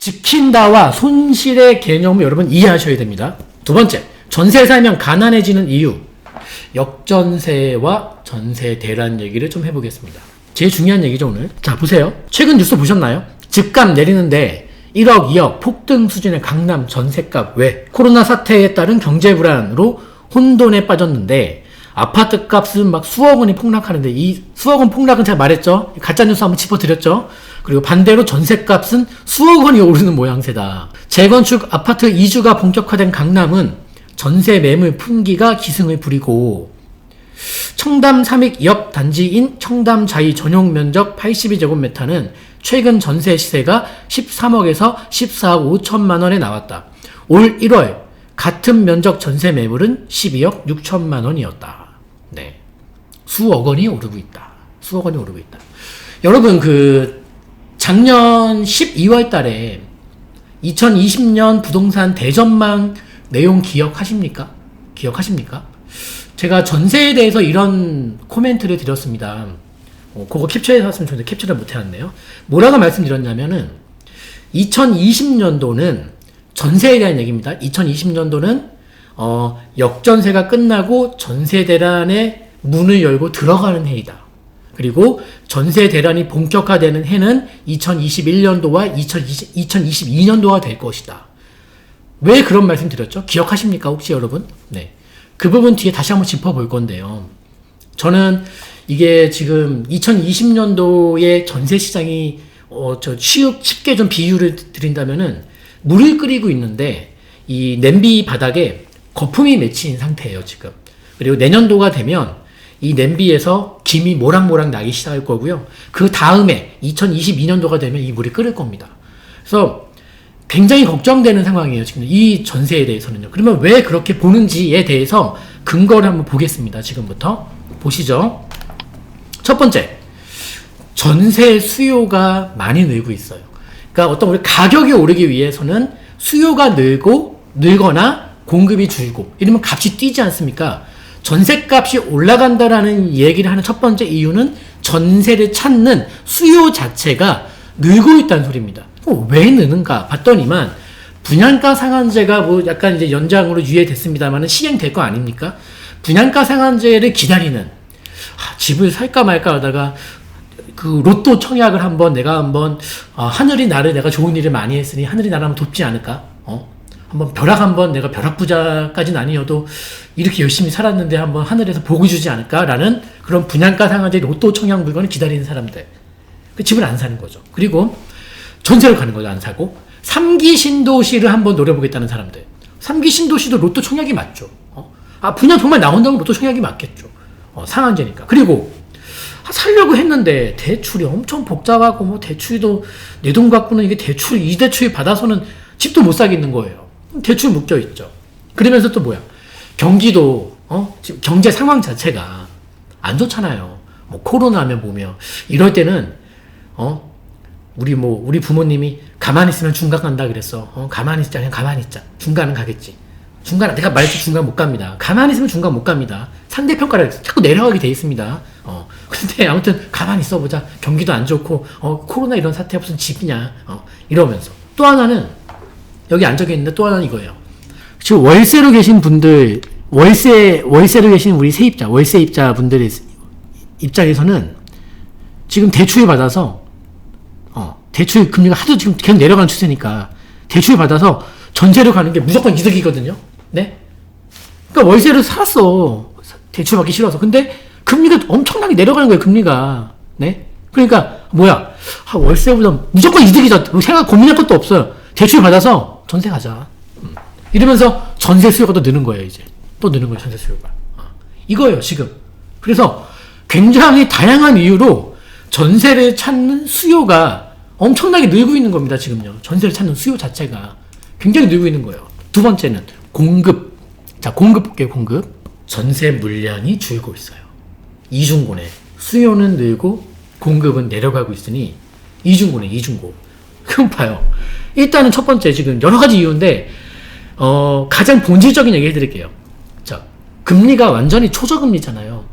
지킨다와 손실의 개념을 여러분 이해하셔야 됩니다. 두 번째, 전세 살면 가난해지는 이유. 역전세와 전세 대란 얘기를 좀 해보겠습니다. 제일 중요한 얘기죠, 오늘. 자, 보세요. 최근 뉴스 보셨나요? 집값 내리는데 1억, 2억 폭등 수준의 강남 전세값. 왜? 코로나 사태에 따른 경제 불안으로 혼돈에 빠졌는데 아파트 값은 막 수억 원이 폭락하는데, 이 수억 원 폭락은 제가 말했죠. 가짜뉴스 한번 짚어드렸죠. 그리고 반대로 전세값은 수억 원이 오르는 모양새다. 재건축 아파트 이주가 본격화된 강남은 전세 매물 품귀가 기승을 부리고, 청담 삼익역 단지인 청담 자이 전용 면적 82제곱미터는 최근 전세 시세가 13억에서 14억 5천만 원에 나왔다. 올 1월 같은 면적 전세 매물은 12억 6천만 원이었다. 네. 수억 원이 오르고 있다. 수억 원이 오르고 있다. 여러분, 작년 12월 달에 2020년 부동산 대전망 내용 기억하십니까? 제가 전세에 대해서 이런 코멘트를 드렸습니다. 그거 캡처해서 왔으면 좋은데 캡처를 못 해왔네요. 뭐라고 말씀드렸냐면은 2020년도는 전세에 대한 얘기입니다. 2020년도는 역전세가 끝나고 전세 대란의 문을 열고 들어가는 해이다. 그리고 전세 대란이 본격화되는 해는 2021년도와 2022년도가 될 것이다. 왜 그런 말씀 드렸죠? 기억하십니까, 혹시 여러분? 네. 그 부분 뒤에 다시 한번 짚어볼 건데요. 저는 이게 지금 2020년도의 전세 시장이 쉽게 좀 비유를 드린다면은 물을 끓이고 있는데 이 냄비 바닥에 거품이 맺힌 상태예요, 지금. 그리고 내년도가 되면 이 냄비에서 김이 모락모락 나기 시작할 거고요. 그 다음에 2022년도가 되면 이 물이 끓을 겁니다. 그래서 굉장히 걱정되는 상황이에요, 지금 이 전세에 대해서는요. 그러면 왜 그렇게 보는지에 대해서 근거를 한번 보겠습니다. 지금부터 보시죠. 첫 번째, 전세 수요가 많이 늘고 있어요. 그러니까 어떤 우리 가격이 오르기 위해서는 수요가 늘거나 공급이 줄고, 이러면 값이 뛰지 않습니까? 전세값이 올라간다라는 얘기를 하는 첫 번째 이유는 전세를 찾는 수요 자체가 늘고 있다는 소리입니다. 왜 느는가 봤더니만 분양가 상한제가 약간 이제 연장으로 유예됐습니다만 시행될 거 아닙니까? 분양가 상한제를 기다리는, 집을 살까 말까 하다가 그 로또 청약을 내가 한번 하늘이 나를, 내가 좋은 일을 많이 했으니 하늘이 나를 한번 돕지 않을까? 내가 벼락부자까지는 아니어도 이렇게 열심히 살았는데 한번 하늘에서 복을 주지 않을까라는 그런 분양가 상한제 로또 청약 물건을 기다리는 사람들. 그 집을 안 사는 거죠. 그리고 전세로 가는 거죠, 안 사고. 3기 신도시를 한번 노려보겠다는 사람들. 3기 신도시도 로또 청약이 맞죠. 분양 정말 나온다면 로또 청약이 맞겠죠. 상한제니까. 그리고 살려고 했는데 대출이 엄청 복잡하고 대출도 내 돈 갖고는 이게 이 대출 받아서는 집도 못 사겠는 거예요. 대출 묶여 있죠. 그러면서 또 경기도 지금 경제 상황 자체가 안 좋잖아요. 코로나 하면 보면 이럴 때는 우리 부모님이 가만히 있으면 중간 간다 그랬어. 가만히 있자, 그냥 가만히 있자. 중간은 가겠지. 내가 말했지, 중간 못 갑니다. 가만히 있으면 중간 못 갑니다. 상대평가를 자꾸 내려가게 돼 있습니다. 근데 아무튼 가만히 있어보자. 경기도 안 좋고, 코로나 이런 사태가 무슨 집이냐. 이러면서. 또 하나는, 여기 안 적혀 있는데 또 하나는 이거예요. 지금 월세로 계신 분들, 월세로 계신 우리 세입자, 월세입자 분들의 입장에서는 지금 대출 받아서, 대출 금리가 하도 지금 계속 내려가는 추세니까 대출 받아서 전세로 가는 게 무조건 이득이거든요. 네? 그러니까 월세를 살았어. 대출 받기 싫어서. 근데 금리가 엄청나게 내려가는 거예요, 금리가. 네? 그러니까 월세보다 무조건 이득이죠. 고민할 것도 없어요. 대출 받아서 전세 가자. 이러면서 전세 수요가 또 느는 거예요, 이제. 또 느는 거예요, 전세 수요가. 이거예요, 지금. 그래서 굉장히 다양한 이유로 전세를 찾는 수요가 엄청나게 늘고 있는 겁니다, 지금요. 전세를 찾는 수요 자체가 굉장히 늘고 있는 거예요. 두 번째는 공급. 자, 공급 볼게요, 공급. 전세 물량이 줄고 있어요. 이중고네. 수요는 늘고 공급은 내려가고 있으니 이중고네, 이중고. 그럼 봐요. 일단은 첫 번째, 지금 여러 가지 이유인데 가장 본질적인 얘기 해드릴게요. 자, 금리가 완전히 초저금리잖아요.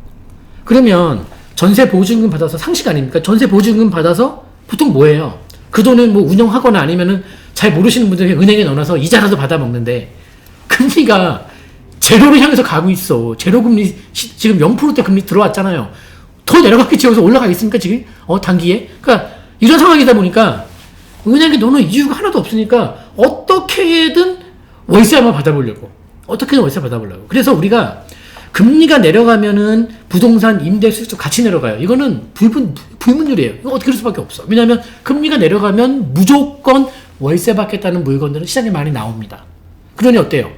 그러면 전세 보증금 받아서 상식 아닙니까? 전세 보증금 받아서 보통 뭐예요? 그 돈을 운영하거나 아니면은 잘 모르시는 분들이 은행에 넣어놔서 이자라도 받아먹는데 금리가 제로를 향해서 가고 있어. 제로 금리 지금 0%대 금리 들어왔잖아요. 더 내려갔겠지. 여기서 올라가겠습니까 지금? 단기에? 그러니까 이런 상황이다 보니까 은행에 넣는 이유가 하나도 없으니까 어떻게든 월세만 받아보려고. 어떻게든 월세 받아보려고. 그래서 우리가 금리가 내려가면은 부동산 임대 수익도 같이 내려가요. 이거는 불문율이에요. 이거 어떻게 그럴 수밖에 없어. 왜냐하면 금리가 내려가면 무조건 월세 받겠다는 물건들은 시장에 많이 나옵니다. 그러니 어때요?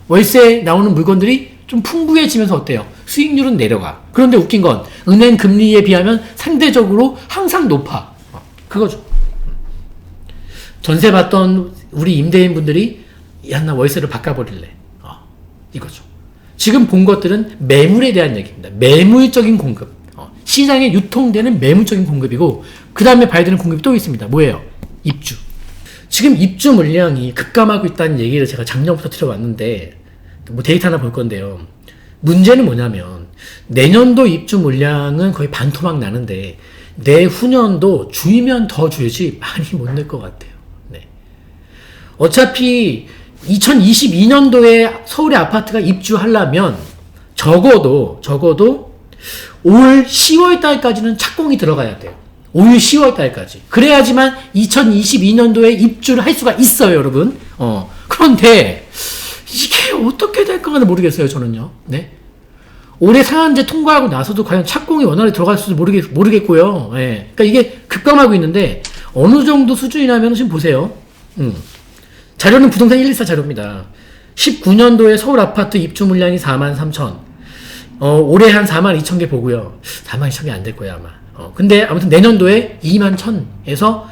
월세 나오는 물건들이 좀 풍부해지면서 어때요? 수익률은 내려가. 그런데 웃긴 건 은행 금리에 비하면 상대적으로 항상 높아. 그거죠. 전세 받던 우리 임대인 분들이 야, 나 월세를 바꿔버릴래. 이거죠. 지금 본 것들은 매물에 대한 얘기입니다. 매물적인 공급. 시장에 유통되는 매물적인 공급이고, 그 다음에 봐야 되는 공급이 또 있습니다. 뭐예요? 입주. 지금 입주 물량이 급감하고 있다는 얘기를 제가 작년부터 들어왔는데, 뭐 데이터 하나 볼 건데요. 문제는 뭐냐면, 내년도 입주 물량은 거의 반토막 나는데, 내후년도 줄면 더 줄지 많이 못 낼 것 같아요. 네. 어차피 2022년도에 서울의 아파트가 입주하려면 적어도 올 10월 달까지는 착공이 들어가야 돼요. 올 10월 달까지. 그래야지만 2022년도에 입주를 할 수가 있어요, 여러분. 그런데 이게 어떻게 될까는 모르겠어요, 저는요. 네. 올해 상한제 통과하고 나서도 과연 착공이 원활히 들어갈 수도 모르겠고요. 예. 그러니까 이게 급감하고 있는데 어느 정도 수준이냐면 지금 보세요. 자료는 부동산 114 자료입니다. 19년도에 서울 아파트 입주 물량이 43,000. 올해 한 42,000개 보고요. 42,000개 안 될 거예요, 아마. 근데 아무튼 내년도에 21,000에서,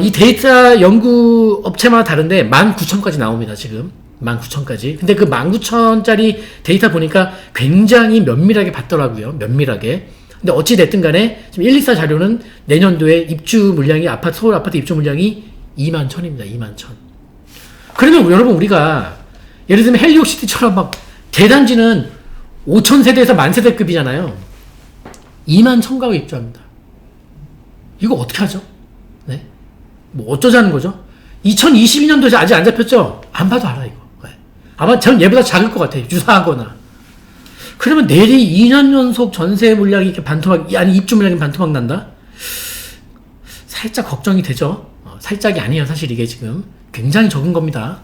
이 데이터 연구 업체마다 다른데 19,000까지 나옵니다, 지금. 19,000까지. 근데 그 19,000짜리 데이터 보니까 굉장히 면밀하게 봤더라고요. 면밀하게. 근데 어찌됐든 간에 지금 114 자료는 내년도에 입주 물량이 서울 아파트 입주 물량이 21,000입니다, 21,000. 그러면 여러분 우리가 예를 들면 헬리옥시티처럼 막 대단지는 5,000세대에서 10,000세대급이잖아요. 21,000가구 입주합니다. 이거 어떻게 하죠? 네? 뭐 어쩌자는 거죠? 2022년도에 아직 안 잡혔죠? 안 봐도 알아 이거. 네. 아마 전 얘보다 작을 것 같아요. 유사하거나. 그러면 내리 2년 연속 전세 물량이 이렇게 입주 물량이 반토막 난다? 살짝 걱정이 되죠? 살짝이 아니에요. 사실 이게 지금. 굉장히 적은 겁니다.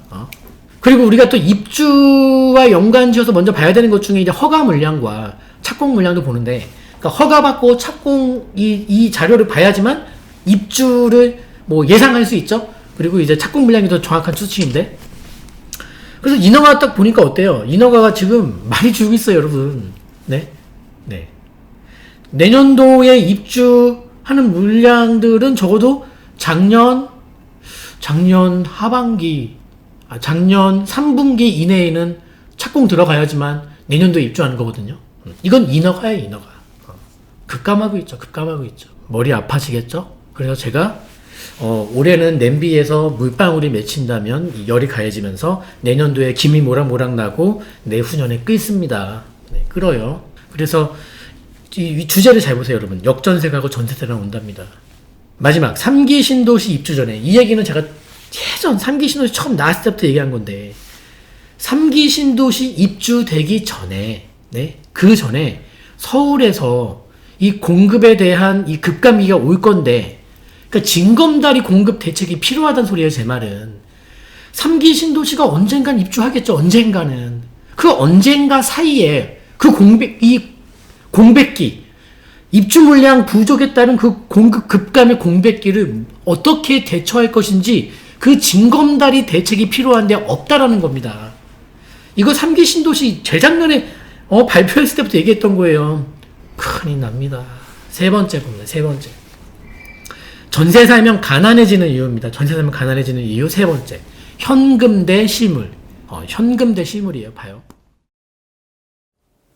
그리고 우리가 또 입주와 연관지어서 먼저 봐야 되는 것 중에 이제 허가 물량과 착공 물량도 보는데, 그러니까 허가받고 착공 이 자료를 봐야지만 입주를 뭐 예상할 수 있죠. 그리고 이제 착공 물량이 더 정확한 수치인데, 그래서 인허가 딱 보니까 어때요? 인허가가 지금 많이 줄고 있어요, 여러분. 네. 내년도에 입주하는 물량들은 적어도 작년 하반기, 작년 3분기 이내에는 착공 들어가야지만 내년도에 입주하는 거거든요. 이건 인허가예요, 인허가. 급감하고 있죠. 머리 아파지겠죠? 그래서 제가, 올해는 냄비에서 물방울이 맺힌다면 열이 가해지면서 내년도에 김이 모락모락 나고 내후년에 끓습니다. 네, 끓어요. 그래서 이 주제를 잘 보세요, 여러분. 역전세 가고 전세세가 온답니다. 마지막 3기 신도시 입주 전에, 이 얘기는 제가 예전 3기 신도시 처음 나왔을 때부터 얘기한 건데, 3기 신도시 입주되기 전에, 네, 그 전에 서울에서 이 공급에 대한 이 급감기가 올 건데, 그러니까 징검다리 공급 대책이 필요하다는 소리예요, 제 말은. 3기 신도시가 언젠간 입주하겠죠, 언젠가는. 그 언젠가 사이에 그 공백기, 입주 물량 부족에 따른 그 공급 급감의 공백기를 어떻게 대처할 것인지 그 징검다리 대책이 필요한데 없다라는 겁니다. 이거 3기 신도시 재작년에 발표했을 때부터 얘기했던 거예요. 큰일 납니다. 세 번째 겁니다. 세 번째. 전세 살면 가난해지는 이유입니다. 전세 살면 가난해지는 이유 세 번째. 현금 대 실물. 현금 대 실물이에요. 봐요.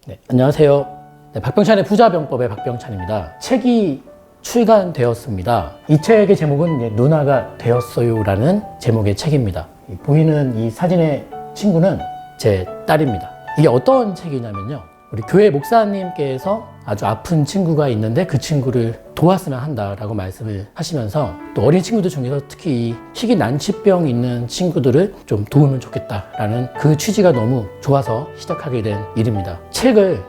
네, 안녕하세요. 네, 박병찬의 부자병법의 박병찬입니다. 책이 출간되었습니다. 이 책의 제목은 누나가 되었어요라는 제목의 책입니다. 보이는 이 사진의 친구는 제 딸입니다. 이게 어떤 책이냐면요. 우리 교회 목사님께서 아주 아픈 친구가 있는데 그 친구를 도왔으면 한다라고 말씀을 하시면서 또 어린 친구들 중에서 특히 이 희귀 난치병 있는 친구들을 좀 도우면 좋겠다라는 그 취지가 너무 좋아서 시작하게 된 일입니다. 책은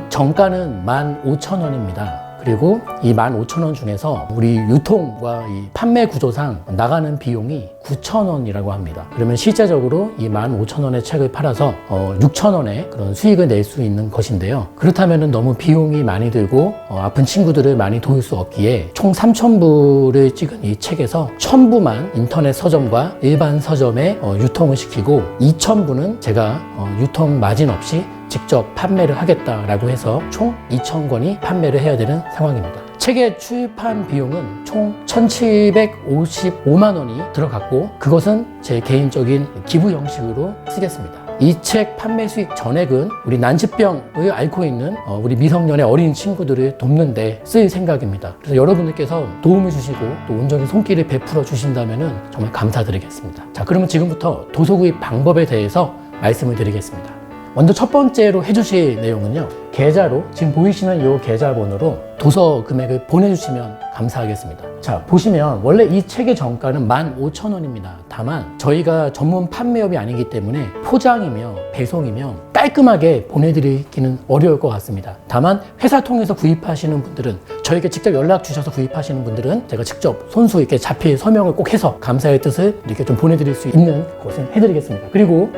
정가는 15,000원입니다. 그리고 이 15,000원 중에서 우리 유통과 이 판매 구조상 나가는 비용이 9,000원이라고 합니다. 그러면 실제적으로 이 15,000원의 책을 팔아서 6,000원의 그런 수익을 낼 수 있는 것인데요. 그렇다면 너무 비용이 많이 들고 아픈 친구들을 많이 도울 수 없기에 총 3,000부를 찍은 이 책에서 1,000부만 인터넷 서점과 일반 서점에 유통을 시키고 2,000부는 제가 유통 마진 없이 직접 판매를 하겠다라고 해서 총 2,000권이 판매를 해야 되는 상황입니다. 책의 출판 비용은 총 1,755만 원이 들어갔고 그것은 제 개인적인 기부 형식으로 쓰겠습니다. 이 책 판매 수익 전액은 우리 난치병을 앓고 있는 우리 미성년의 어린 친구들을 돕는 데 쓸 생각입니다. 그래서 여러분들께서 도움을 주시고 또 온전히 손길을 베풀어 주신다면 정말 감사드리겠습니다. 자, 그러면 지금부터 도서 구입 방법에 대해서 말씀을 드리겠습니다. 먼저 첫 번째로 해주실 내용은요, 계좌로 지금 보이시는 이 계좌번호로 도서 금액을 보내주시면 감사하겠습니다. 자, 보시면 원래 이 책의 정가는 15,000원입니다. 다만 저희가 전문 판매업이 아니기 때문에 포장이며 배송이며 깔끔하게 보내드리기는 어려울 것 같습니다. 다만 회사 통해서 구입하시는 분들은, 저에게 직접 연락 주셔서 구입하시는 분들은 제가 직접 손수 이렇게 자필 서명을 꼭 해서 감사의 뜻을 이렇게 좀 보내드릴 수 있는 것을 해드리겠습니다. 그리고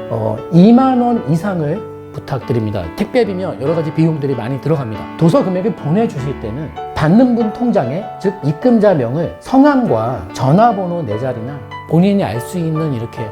2만 원 이상을 부탁드립니다. 택배비며 여러 가지 비용들이 많이 들어갑니다. 도서 금액을 보내주실 때는 받는 분 통장에, 즉 입금자명을 성함과 전화번호 4자리나 본인이 알 수 있는 이렇게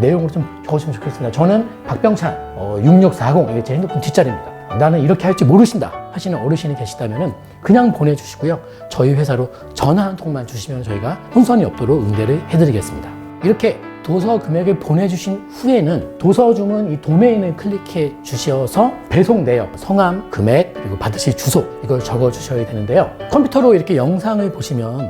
내용으로 좀 적으시면 좋겠습니다. 저는 박병찬 6640, 이게 제 핸드폰 뒷자리입니다. 나는 이렇게 할 줄 모르신다 하시는 어르신이 계시다면 그냥 보내주시고요. 저희 회사로 전화 한 통만 주시면 저희가 혼선이 없도록 응대를 해드리겠습니다. 이렇게 도서 금액을 보내주신 후에는 도서 주문 이 도메인을 클릭해 주셔서 배송 내역, 성함, 금액, 그리고 받으실 주소, 이걸 적어 주셔야 되는데요. 컴퓨터로 이렇게 영상을 보시면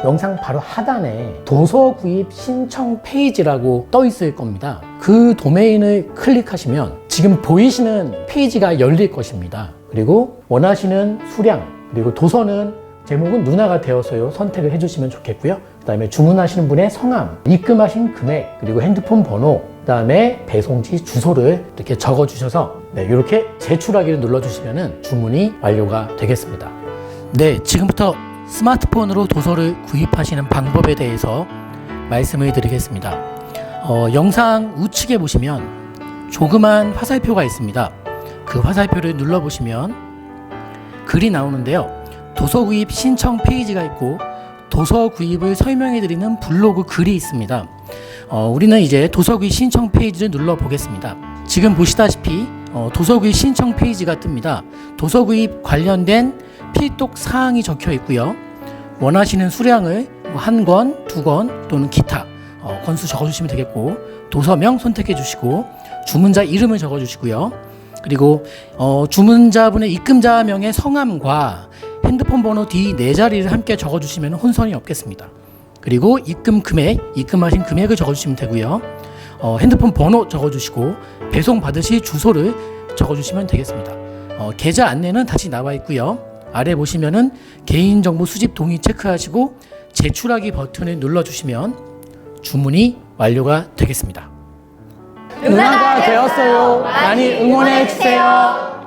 영상 바로 하단에 도서 구입 신청 페이지라고 떠 있을 겁니다. 그 도메인을 클릭하시면 지금 보이시는 페이지가 열릴 것입니다. 그리고 원하시는 수량, 그리고 도서는 제목은 누나가 되어서요 선택을 해주시면 좋겠고요. 그 다음에 주문하시는 분의 성함, 입금하신 금액, 그리고 핸드폰 번호, 그 다음에 배송지 주소를 이렇게 적어주셔서 이렇게 제출하기를 눌러주시면 주문이 완료가 되겠습니다. 네, 지금부터 스마트폰으로 도서를 구입하시는 방법에 대해서 말씀을 드리겠습니다. 영상 우측에 보시면 조그만 화살표가 있습니다. 그 화살표를 눌러보시면 글이 나오는데요. 도서 구입 신청 페이지가 있고 도서 구입을 설명해 드리는 블로그 글이 있습니다. 우리는 이제 도서 구입 신청 페이지를 눌러 보겠습니다. 지금 보시다시피 도서 구입 신청 페이지가 뜹니다. 도서 구입 관련된 필독 사항이 적혀 있고요. 원하시는 수량을 1권, 2권 또는 기타 권수 적어주시면 되겠고, 도서명 선택해 주시고 주문자 이름을 적어 주시고요. 그리고 주문자분의 입금자명의 성함과 핸드폰 번호 뒤 4자리를 함께 적어주시면 혼선이 없겠습니다. 그리고 입금 금액, 입금하신 금액을 적어주시면 되고요. 핸드폰 번호 적어주시고 배송 받으실 주소를 적어주시면 되겠습니다. 계좌 안내는 다시 나와 있고요. 아래 보시면은 개인정보 수집 동의 체크하시고 제출하기 버튼을 눌러주시면 주문이 완료가 되겠습니다. 누나가 되었어요. 많이 응원해 주세요.